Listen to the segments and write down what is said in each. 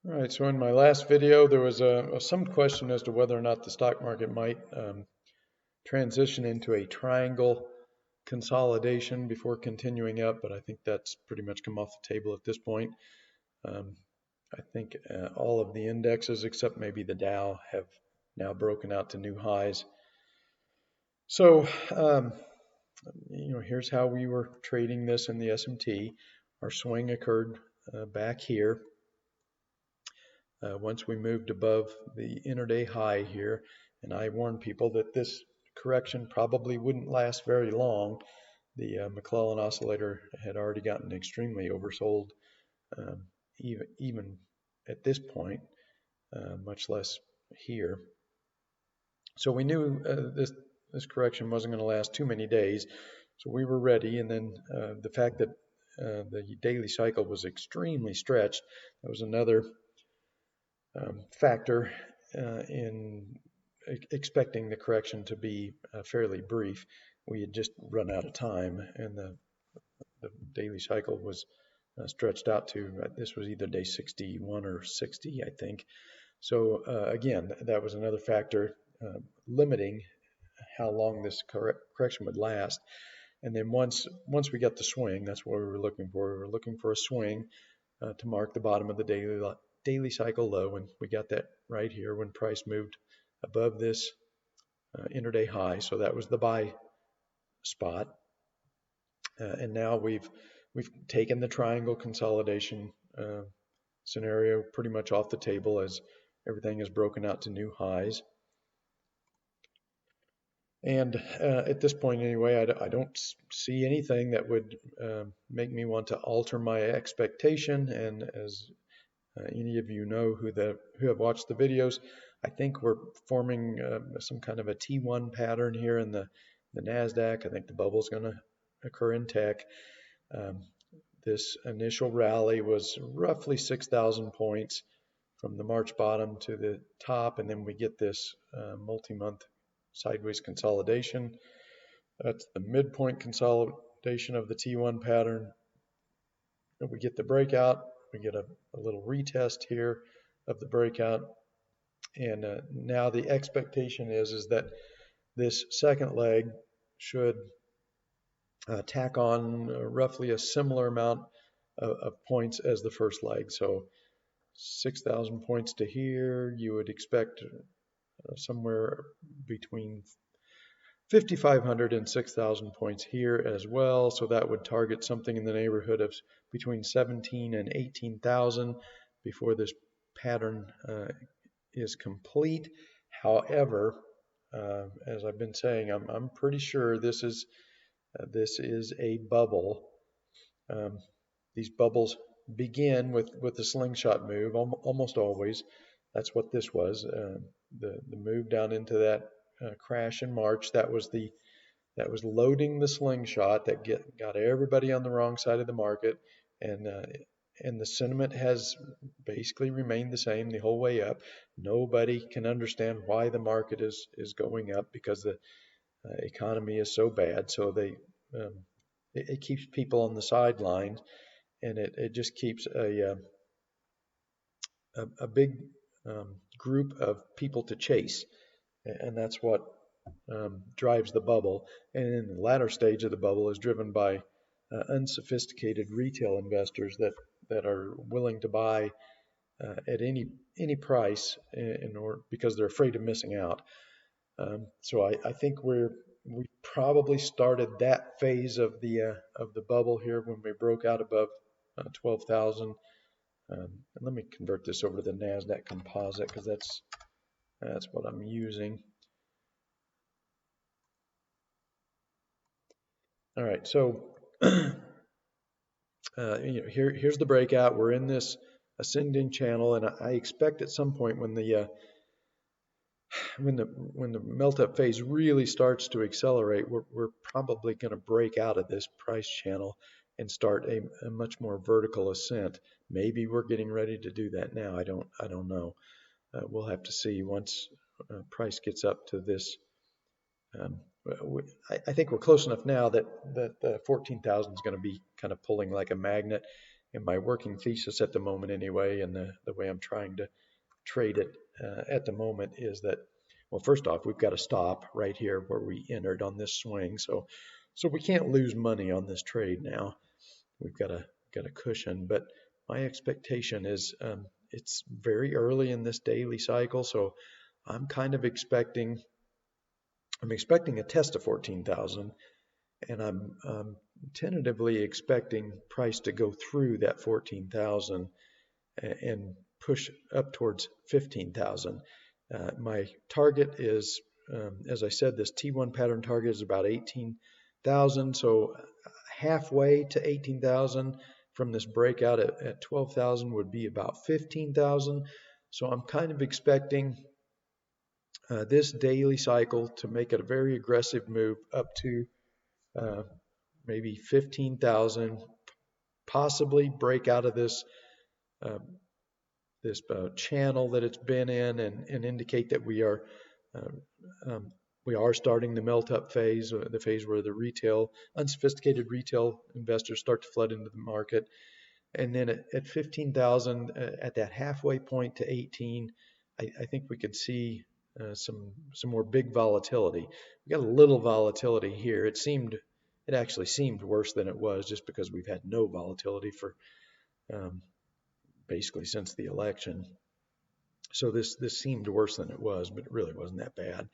All right, so in my last video, there was some question as to whether or not the stock market might transition into a triangle consolidation before continuing up, but I think that's pretty much come off the table at this point. Um, I think all of the indexes, except maybe the Dow, have now broken out to new highs. So, here's how we were trading this in the S&T. Our swing occurred back here. Once we moved above the intraday high here, and I warned people that this correction probably wouldn't last very long. The McClellan oscillator had already gotten extremely oversold, um, even at this point, much less here. So we knew this correction wasn't going to last too many days, so we were ready. And then the fact that the daily cycle was extremely stretched, that was another factor in expecting the correction to be fairly brief. We had just run out of time, and the daily cycle was stretched out to this was either day 61 or 60, I think. So again, that was another factor limiting how long this correction would last. And then once we got the swing, that's what we were looking for. We were looking for a swing to mark the bottom of the daily cycle low, and we got that right here when price moved above this intraday high. So that was the buy spot. And now we've taken the triangle consolidation scenario pretty much off the table as everything is broken out to new highs. And at this point, anyway, I don't see anything that would make me want to alter my expectation. And as any of you know who have watched the videos, I think we're forming some kind of a T1 pattern here in the NASDAQ. I think the bubble's going to occur in tech. This initial rally was roughly 6,000 points from the March bottom to the top, and then we get this multi-month sideways consolidation. That's the midpoint consolidation of the T1 pattern. We get the breakout. We get a little retest here of the breakout. And now the expectation is that this second leg should tack on roughly a similar amount of points as the first leg. So 6,000 points to here, you would expect somewhere between 5,500 and 6,000 points here as well. So that would target something in the neighborhood of between 17 and 18,000 before this pattern is complete. However, as I've been saying, I'm pretty sure this is a bubble. These bubbles begin with the slingshot move almost always. That's what this was. The move down into that crash in March. That was loading the slingshot that got everybody on the wrong side of the market, and the sentiment has basically remained the same the whole way up. Nobody can understand why the market is going up because the economy is so bad. So it keeps people on the sidelines, and it just keeps a big group of people to chase, and that's what drives the bubble. And in the latter stage of the bubble is driven by unsophisticated retail investors that are willing to buy at any price in order because they're afraid of missing out. So I think we probably started that phase of the bubble here when we broke out above 12,000. And let me convert this over to the NASDAQ composite because that's what I'm using. All right, so here's the breakout. We're in this ascending channel, and I expect at some point when the melt up phase really starts to accelerate, we're probably going to break out of this price channel and start a much more vertical ascent. Maybe we're getting ready to do that now. I don't know. We'll have to see once price gets up to this. I think we're close enough now that 14,000 is going to be kind of pulling like a magnet, in my working thesis at the moment anyway, and the way I'm trying to trade it at the moment is that, well, first off, we've got to stop right here where we entered on this swing. So we can't lose money on this trade now. We've got a cushion, but my expectation is it's very early in this daily cycle, so I'm kind of expecting a test of 14,000, and I'm tentatively expecting price to go through that 14,000 and push up towards 15,000. My target is, as I said, this T1 pattern target is about 18,000, so halfway to 18,000 from this breakout at 12,000 would be about 15,000. So I'm kind of expecting this daily cycle to make it a very aggressive move up to maybe 15,000, possibly break out of this channel that it's been in, and indicate that we are starting the melt up phase, the phase where the unsophisticated retail investors start to flood into the market. And then at 15,000, at that halfway point to 18, I think we could see some more big volatility. We got a little volatility here. It actually seemed worse than it was, just because we've had no volatility for basically since the election. So this seemed worse than it was, but it really wasn't that bad.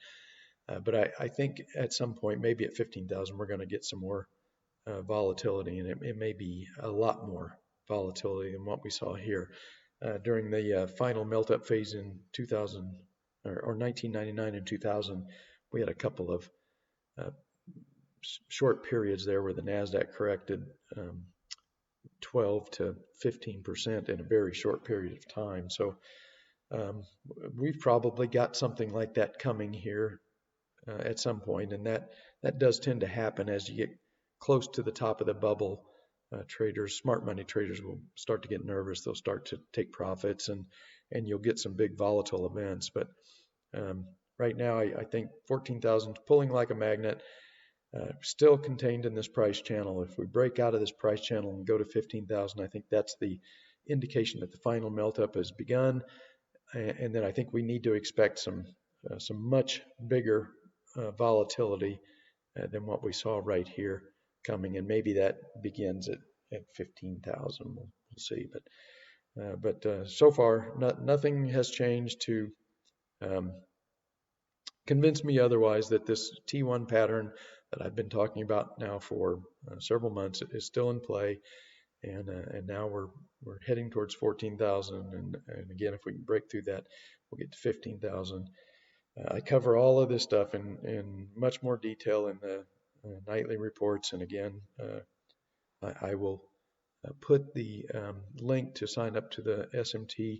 But I think at some point, maybe at 15,000, we're going to get some more volatility, and it may be a lot more volatility than what we saw here during the final melt-up phase in 2000 or 1999 and 2000. We had a couple of short periods there where the Nasdaq corrected 12 to 15% in a very short period of time. So we've probably got something like that coming here at some point, and that does tend to happen as you get close to the top of the bubble. Smart money traders will start to get nervous. They'll start to take profits, and you'll get some big volatile events. But right now, I think 14,000 is pulling like a magnet, still contained in this price channel. If we break out of this price channel and go to 15,000, I think that's the indication that the final melt up has begun. And then I think we need to expect some much bigger volatility than what we saw right here coming, and maybe that begins at 15,000. We'll see, but so far nothing has changed to convince me otherwise that this T1 pattern that I've been talking about now for several months is still in play, and now we're heading towards 14,000, and again, if we can break through that, we'll get to 15,000. I cover all of this stuff in much more detail in the nightly reports, and again, I will put the link to sign up to the SMT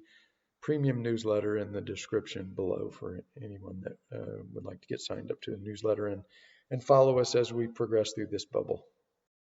premium newsletter in the description below for anyone that would like to get signed up to the newsletter and follow us as we progress through this bubble.